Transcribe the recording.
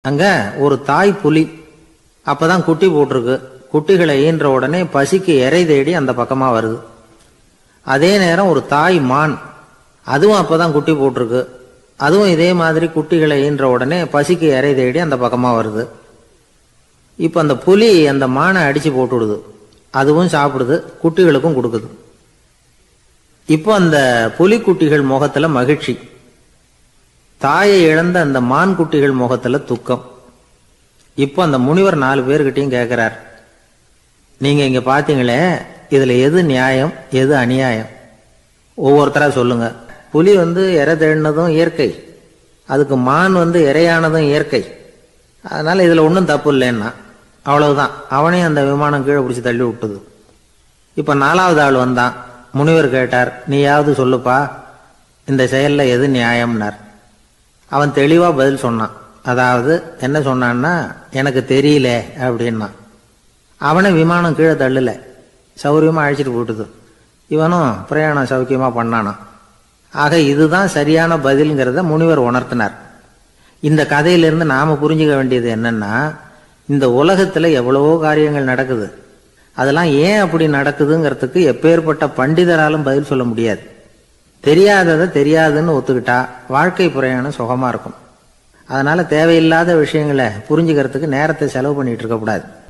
அங்க ஒரு தாய் புலி அப்பதான் குட்டி போட்டிருக்கு. குட்டிகளை ஈன்ற உடனே பசிக்கு இறை தேடி அந்த பக்கமா வருது. அதே நேரம் ஒரு தாய் மான், அதுவும் அப்பதான் குட்டி போட்டிருக்கு. அதுவும் இதே மாதிரி குட்டிகளை ஈன்ற உடனே பசிக்கு இறை தேடி அந்த பக்கமா வருது. இப்ப அந்த புலி அந்த மானை அடிச்சு போட்டுடுது. அதுவும் சாப்பிடுது, குட்டிகளுக்கும் கொடுக்குது. இப்போ அந்த புலிக்குட்டிகள் முகத்துல மகிழ்ச்சி, தாயை இழந்த அந்த மான் குட்டிகள் முகத்துல துக்கம். இப்போ அந்த முனிவர் 4 பேர்கிட்டையும் கேட்கிறார், நீங்க இங்க பாத்தீங்களே, இதுல எது நியாயம் எது அநியாயம்? ஒவ்வொருத்தரா சொல்லுங்க. புலி இறை தேடினதும் இயற்கை, அதுக்கு மான் இறையானதும் இயற்கை, அதனால இதுல ஒன்றும் தப்பு இல்லைன்னா அவ்வளவுதான். அவனையும் அந்த விமானம் கீழே பிடிச்சி தள்ளி விட்டுது. இப்ப 4வது ஆள் வந்தான். முனிவர் கேட்டார், நீயாவது சொல்லுப்பா, இந்த செயல்ல எது நியாயம்னார். அவன் தெளிவா பதில் சொன்னான். அதாவது என்ன சொன்னான்னா, எனக்கு தெரியல அப்படின்னா. அவனை விமானம் கீழே தள்ளல, சௌரியமா அழைச்சிட்டு போட்டுது. இவனும் பிரயாணம் சௌக்கியமா பண்ணானா. ஆக இதுதான் சரியான பதில்ங்கிறத முனிவர் உணர்த்தினார். இந்த கதையிலிருந்து நாம புரிஞ்சுக்க வேண்டியது என்னன்னா, இந்த உலகத்துல எவ்வளவோ காரியங்கள் நடக்குது. அதெல்லாம் ஏன் அப்படி நடக்குதுங்கிறதுக்கு எப்பேற்பட்ட பண்டிதராலும் பதில் சொல்ல முடியாது. தெரியாததை தெரியாதுன்னு ஒத்துக்கிட்டா வாழ்க்கை பிரயாணம் சுகமா இருக்கும். அதனால தேவையில்லாத விஷயங்களை புரிஞ்சுக்கிறதுக்கு நேரத்தை செலவு பண்ணிட்டு இருக்க கூடாது.